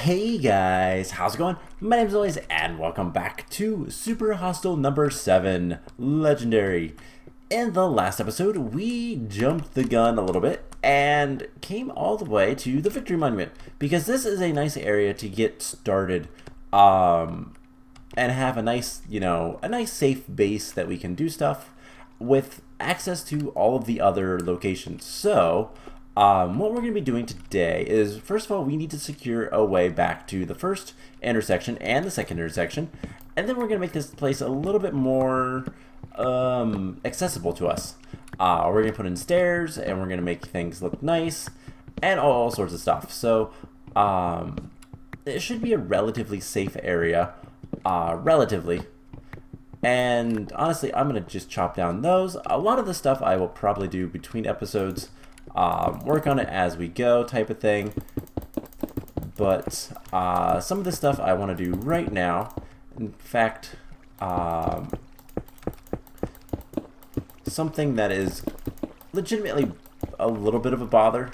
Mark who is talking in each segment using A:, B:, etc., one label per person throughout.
A: Hey guys, how's it going? My name's Always, and welcome back to Super Hostile number 7, Legendary. In the last episode, we jumped the gun a little bit and came all the way to the Victory Monument, because this is a nice area to get started, and have a nice, a nice safe base that we can do stuff with access to all of the other locations. So, what we're going to be doing today is, first of all, we need to secure a way back to the first intersection and the second intersection, and then we're going to make this place a little bit more accessible to us. We're going to put in stairs, and we're going to make things look nice, and all sorts of stuff. So, it should be a relatively safe area, relatively. And honestly, I'm going to just chop down those. A lot of the stuff I will probably do between episodes. Work on it as we go type of thing, but some of the stuff I want to do right now, in fact, something that is legitimately a little bit of a bother,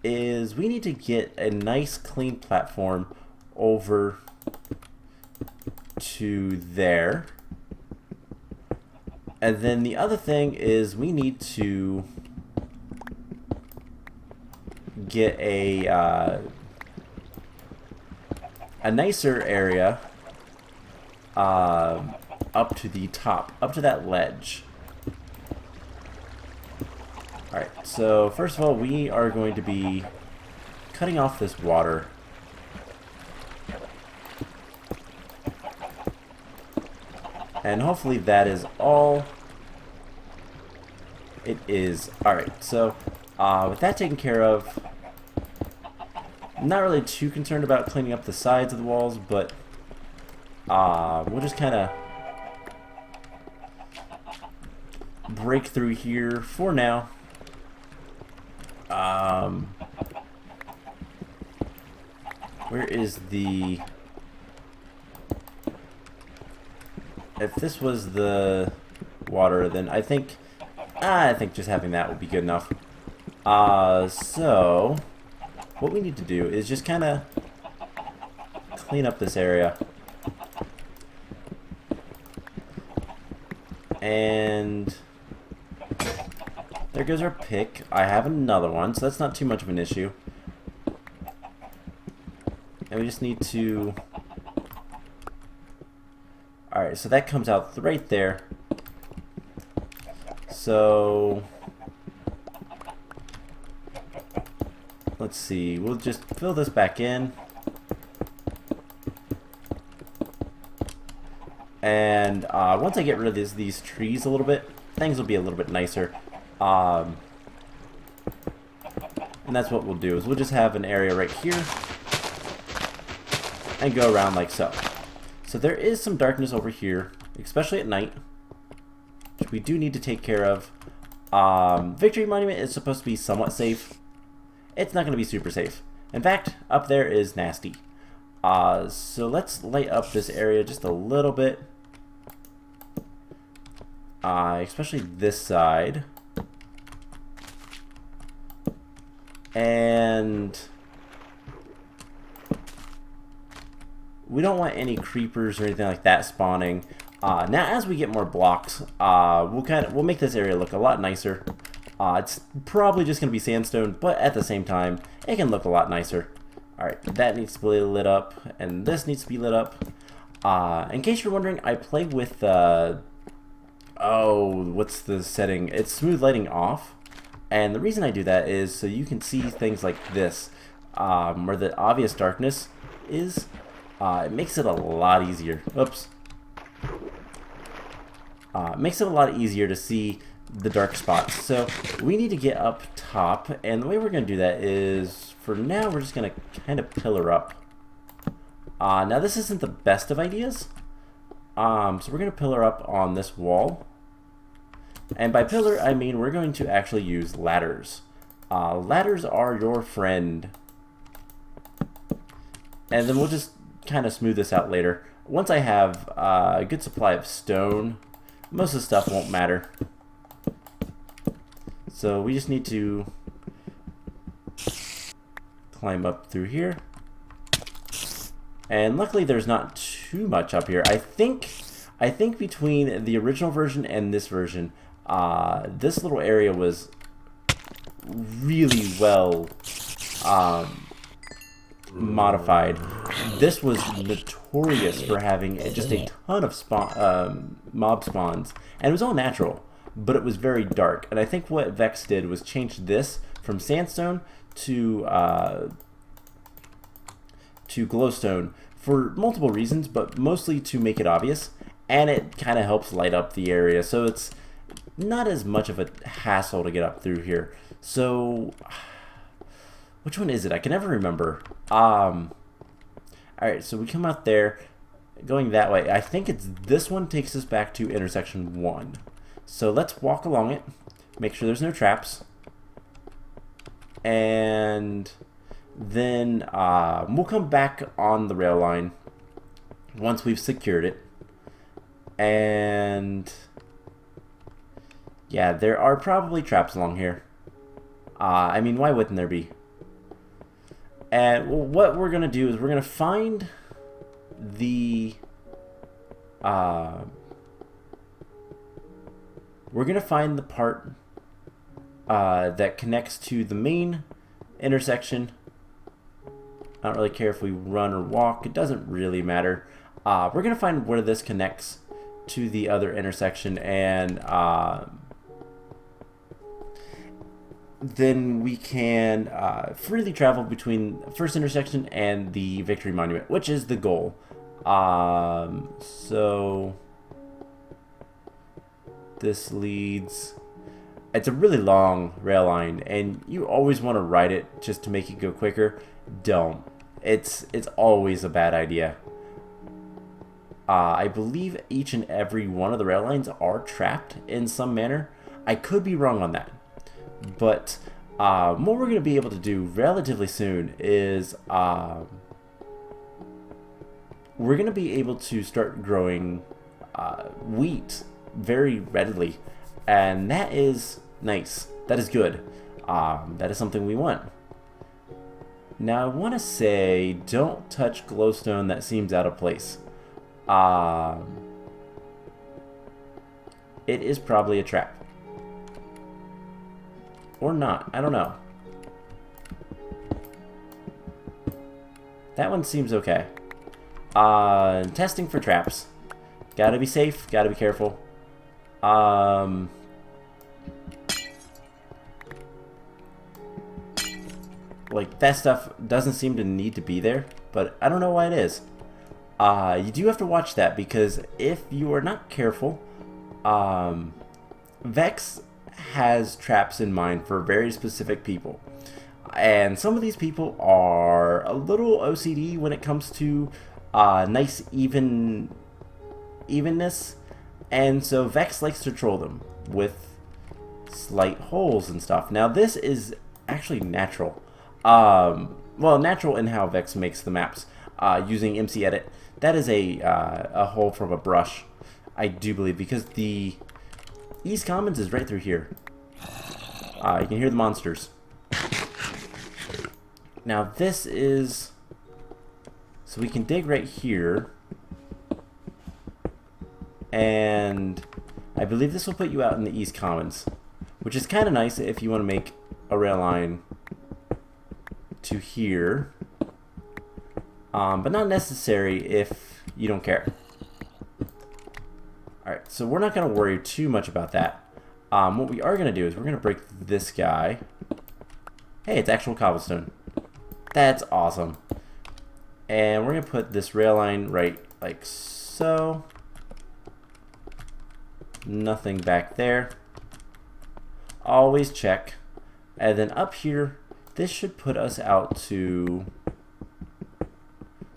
A: is we need to get a nice clean platform over to there. And then the other thing is we need to get a nicer area up to the top, up to that ledge. Alright, so first of all, we are going to be cutting off this water. And hopefully that is all it is. Alright, so with that taken care of, I'm not really too concerned about cleaning up the sides of the walls, but we'll just kind of break through here for now. Where is the... If this was the water, then I think just having that would be good enough. So what we need to do is just kind of clean up this area. And there goes our pick. I have another one, so that's not too much of an issue. And we just need to... Alright, so that comes out right there. So let's see, we'll just fill this back in. And once I get rid of these trees a little bit, things will be a little bit nicer. And that's what we'll do, is we'll just have an area right here and go around like so. So there is some darkness over here, especially at night, which we do need to take care of. Victory Monument is supposed to be somewhat safe. It's not going to be super safe. In fact, up there is nasty. So let's light up this area just a little bit. Especially this side. And we don't want any creepers or anything like that spawning. Now, as we get more blocks, we'll make this area look a lot nicer. It's probably just going to be sandstone, but at the same time, it can look a lot nicer. Alright, that needs to be lit up, and this needs to be lit up. In case you're wondering, I play with, what's the setting? It's smooth lighting off. And the reason I do that is so you can see things like this, where the obvious darkness is. It makes it a lot easier. Oops. It makes it a lot easier to see the dark spots. So we need to get up top, and the way we're going to do that is, for now, we're just going to kind of pillar up. Now this isn't the best of ideas, so we're going to pillar up on this wall, and by pillar I mean we're going to actually use ladders. Ladders are your friend, and then we'll just kind of smooth this out later. Once I have a good supply of stone, most of the stuff won't matter. So we just need to climb up through here. And luckily there's not too much up here. I think between the original version and this version, this little area was really well modified. This was notorious for having just a ton of mob spawns, and it was all natural, but it was very dark. And I think what Vechs did was change this from sandstone to glowstone for multiple reasons, but mostly to make it obvious, and it kind of helps light up the area, so it's not as much of a hassle to get up through here. So which one is it? I can never remember. Alright, so we come out there going that way. I think it's this one takes us back to intersection 1. So let's walk along it, make sure there's no traps, and then we'll come back on the rail line once we've secured it. And yeah, there are probably traps along here. I mean, why wouldn't there be? And what we're gonna do is we're gonna find the part that connects to the main intersection. I don't really care if we run or walk, it doesn't really matter. We're gonna find where this connects to the other intersection, and then we can freely travel between the first intersection and the Victory Monument, which is the goal. So this leads... It's a really long rail line, and you always want to ride it just to make it go quicker. Don't. It's always a bad idea. I believe each and every one of the rail lines are trapped in some manner. I could be wrong on that. But what we're going to be able to do relatively soon is we're going to be able to start growing wheat very readily. And that is nice. That is good. That is something we want. Now I want to say don't touch glowstone that seems out of place. It is probably a trap. Or not. I don't know. That one seems okay. Testing for traps. Gotta be safe. Gotta be careful. Like, that stuff doesn't seem to need to be there, but I don't know why it is. You do have to watch that, because if you are not careful, Vechs has traps in mind for very specific people. And some of these people are a little OCD when it comes to nice evenness. And so Vechs likes to troll them with slight holes and stuff. Now this is actually natural. Well, natural in how Vechs makes the maps. Using MC Edit. That is a hole from a brush, I do believe, because the East Commons is right through here. You can hear the monsters. Now this is... So we can dig right here. And I believe this will put you out in the East Commons, which is kind of nice if you want to make a rail line to here. But not necessary if you don't care. Alright, so we're not going to worry too much about that. What we are going to do is we're going to break this guy. Hey, it's actual cobblestone. That's awesome. And we're going to put this rail line right like so. Nothing back there. Always check. And then up here, this should put us out to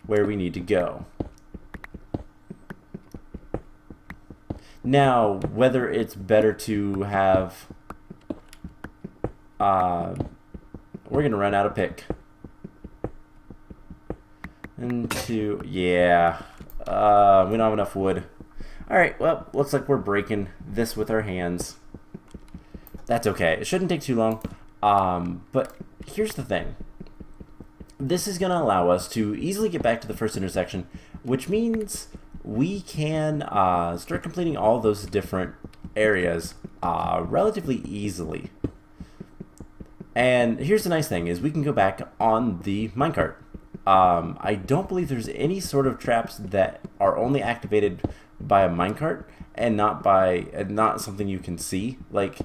A: where we need to go. Now, whether it's better to have... we're going to run out of pick. And two... Yeah. We don't have enough wood. Alright, well, looks like we're breaking this with our hands. That's okay. It shouldn't take too long. But here's the thing. this is going to allow us to easily get back to the first intersection, which means we can start completing all those different areas relatively easily. And here's the nice thing, is we can go back on the minecart. I don't believe there's any sort of traps that are only activated by a minecart and not something you can see. Like,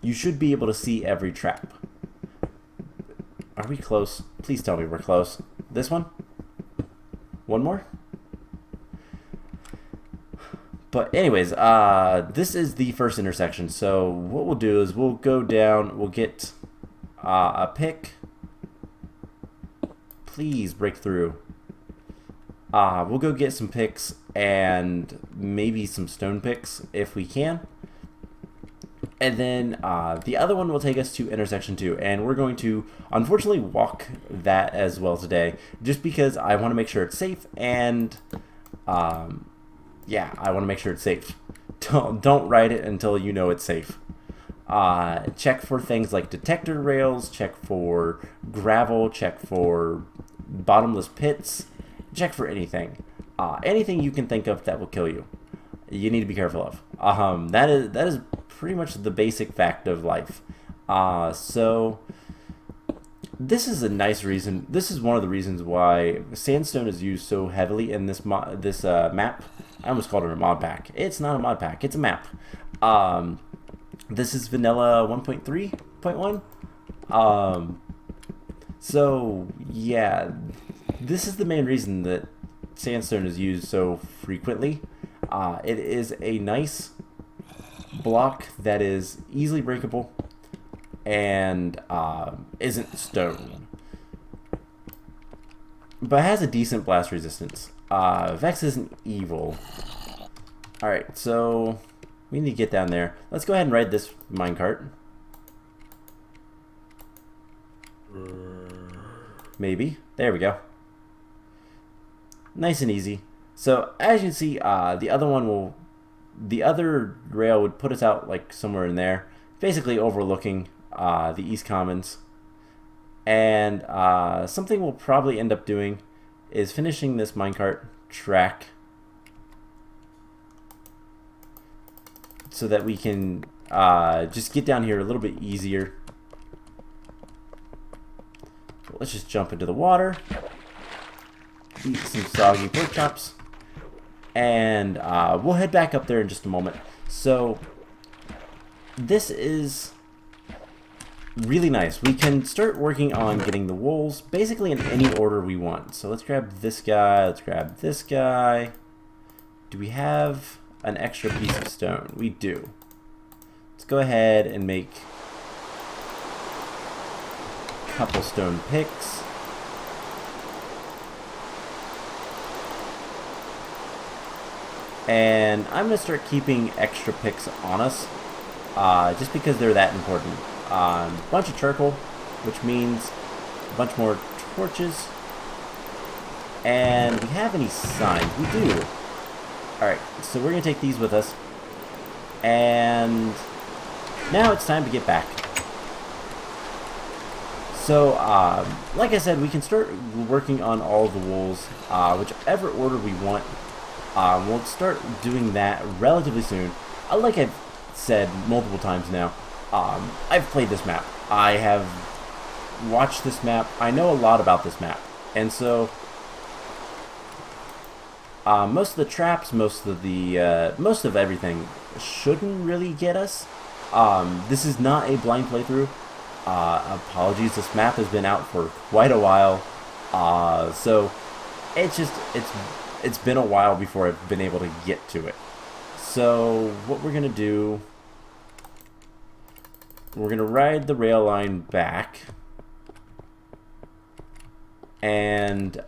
A: you should be able to see every trap. Are we close? Please tell me we're close. This one? One more? But anyways, this is the first intersection. So what we'll do is we'll go down, we'll get a pick. Please break through. We'll go get some picks and maybe some stone picks if we can. And then the other one will take us to intersection 2, and we're going to unfortunately walk that as well today, just because I want to make sure it's safe, and yeah, I want to make sure it's safe. Don't ride it until you know it's safe. Check for things like detector rails, check for gravel, check for bottomless pits, check for anything. Anything you can think of that will kill you. You need to be careful of. That is pretty much the basic fact of life. So this is a nice reason. This is one of the reasons why sandstone is used so heavily in this map. I almost called it a mod pack. It's not a mod pack. It's a map. This is vanilla 1.3.1. So yeah, this is the main reason that sandstone is used so frequently. It is a nice block that is easily breakable and isn't stone, but has a decent blast resistance. Vechs isn't evil. Alright, so we need to get down there. Let's go ahead and ride this minecart. Maybe. There we go. Nice and easy. So as you can see, the other rail would put us out like somewhere in there, basically overlooking the East Commons. And something we'll probably end up doing is finishing this minecart track so that we can just get down here a little bit easier. Let's just jump into the water, eat some soggy pork chops, and we'll head back up there in just a moment. So this is really nice. We can start working on getting the wools basically in any order we want. So let's grab this guy, let's grab this guy. Do we have an extra piece of stone? We do. Let's go ahead and make a couple stone picks. And I'm going to start keeping extra picks on us, just because they're that important. Bunch of charcoal, which means a bunch more torches. And we have any signs? We do. Alright, so we're going to take these with us. And now it's time to get back. So, like I said, we can start working on all the wools, whichever order we want. We'll start doing that relatively soon. Like I've said multiple times now, I've played this map. I have watched this map. I know a lot about this map. And so, most of the traps, most of everything shouldn't really get us. This is not a blind playthrough. Apologies, this map has been out for quite a while. So, it's been a while before I've been able to get to it. So what we're gonna do, we're gonna ride the rail line back and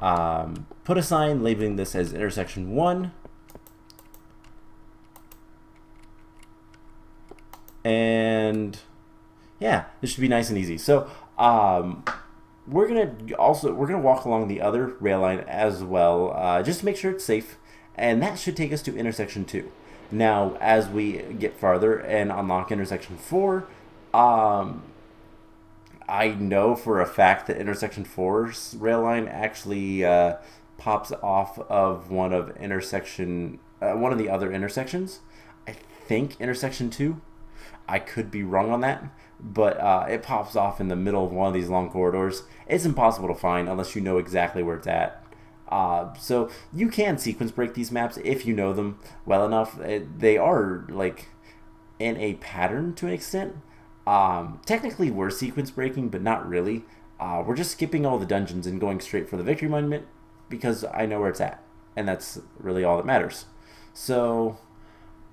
A: put a sign labeling this as intersection 1. And yeah, this should be nice and easy. So we're gonna walk along the other rail line as well, just to make sure it's safe, and that should take us to intersection 2. Now, as we get farther and unlock intersection 4, I I know for a fact that intersection 4's rail line actually pops off of one of one of the other intersections. I think intersection 2. I could be wrong on that, but it pops off in the middle of one of these long corridors. It's impossible to find unless you know exactly where it's at. So you can sequence break these maps if you know them well enough. They are like in a pattern to an extent. Technically we're sequence breaking, but not really. We're just skipping all the dungeons and going straight for the victory monument because I know where it's at, and that's really all that matters. So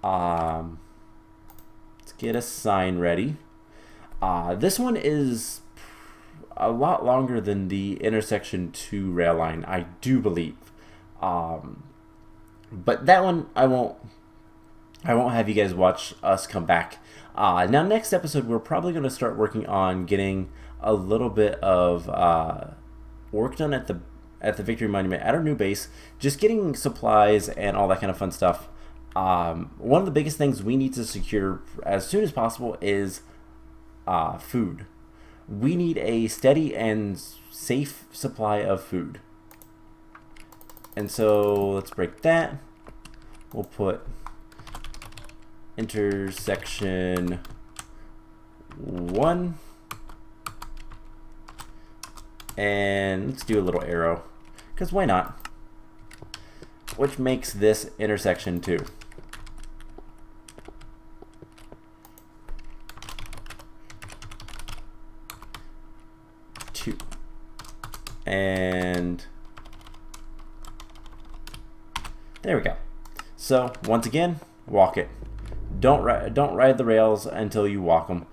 A: let's get a sign ready. This one is a lot longer than the intersection 2 rail line, I do believe. But that one I won't have you guys watch us come back. Now next episode we're probably going to start working on getting a little bit of work done at the victory monument at our new base, just getting supplies and all that kind of fun stuff. One of the biggest things we need to secure as soon as possible is food. We need a steady and safe supply of food. And so let's break that. We'll put intersection 1. And let's do a little arrow, because why not? Which makes this intersection 2. And there we go. So once again, walk it. Don't ride the rails until you walk them.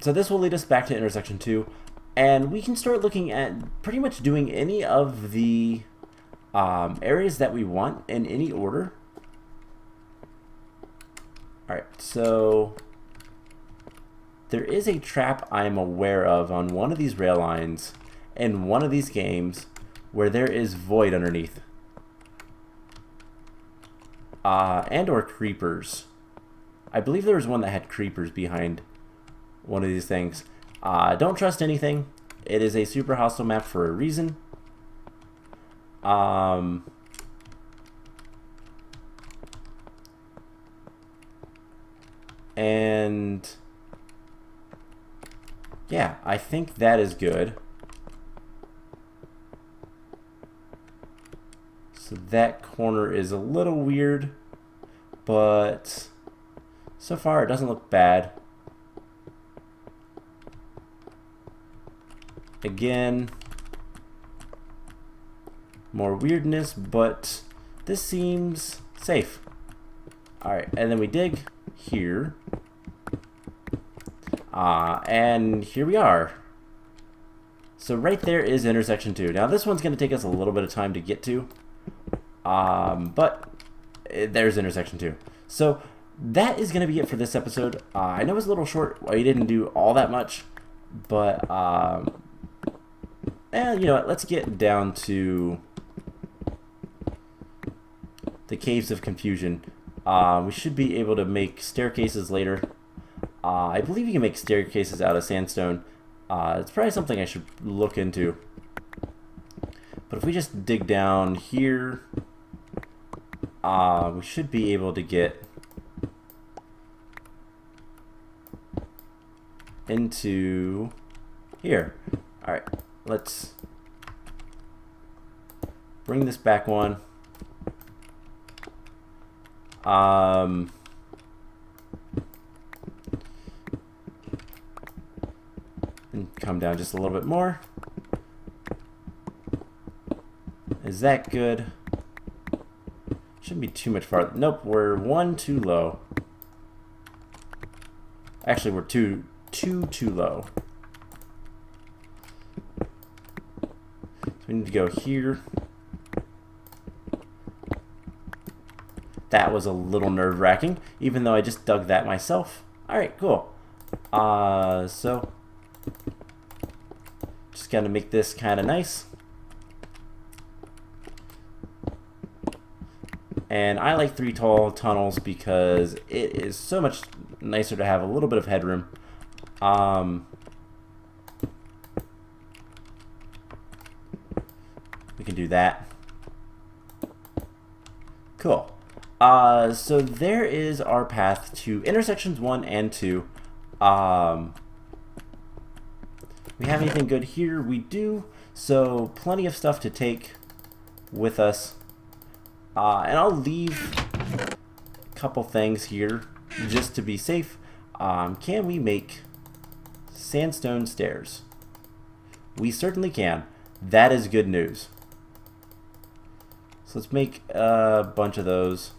A: So this will lead us back to intersection 2, and we can start looking at pretty much doing any of the areas that we want in any order. All right, so there is a trap I'm aware of on one of these rail lines in one of these games where there is void underneath. And or creepers. I believe there was one that had creepers behind one of these things. Don't trust anything. It is a super hostile map for a reason. And yeah, I think that is good. So that corner is a little weird, but so far it doesn't look bad. Again, more weirdness, but this seems safe. Alright, and then we dig here. And here we are. So right there is intersection 2. Now this one's going to take us a little bit of time to get to. But there's intersection 2. So that is going to be it for this episode. I know it's a little short. We didn't do all that much. But, you know what? Let's get down to the Caves of Confusion. We should be able to make staircases later. I believe you can make staircases out of sandstone. It's probably something I should look into. But if we just dig down here, we should be able to get into here. Alright, let's bring this back one. And come down just a little bit more. Is that good? Shouldn't be too much farther. Nope, we're one too low. Actually, we're too low. So we need to go here. That was a little nerve-wracking, even though I just dug that myself. Alright, cool. So just gotta make this kind of nice. And I like 3 tall tunnels because it is so much nicer to have a little bit of headroom. can do that. Cool. So there is our path to intersections 1 and 2. We have anything good here? We do. So plenty of stuff to take with us. And I'll leave a couple things here just to be safe. Can we make sandstone stairs? We certainly can. That is good news. So let's make a bunch of those.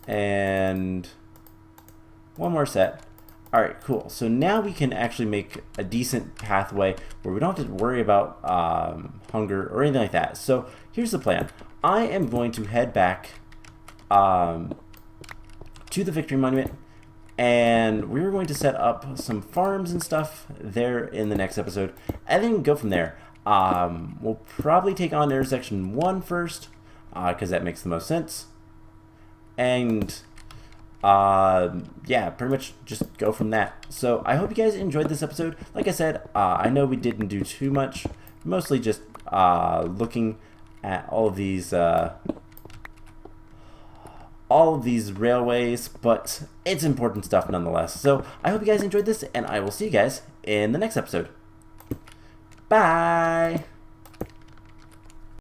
A: And one more set. Alright, cool. So now we can actually make a decent pathway where we don't have to worry about hunger or anything like that. So here's the plan. I am going to head back to the Victory Monument, and we're going to set up some farms and stuff there in the next episode, and then go from there. We'll probably take on intersection 1 first, because that makes the most sense. And yeah, pretty much just go from that. So I hope you guys enjoyed this episode. Like I said, I know we didn't do too much, mostly just looking at all of these railways, but it's important stuff nonetheless. So I hope you guys enjoyed this, and I will see you guys in the next episode. Bye!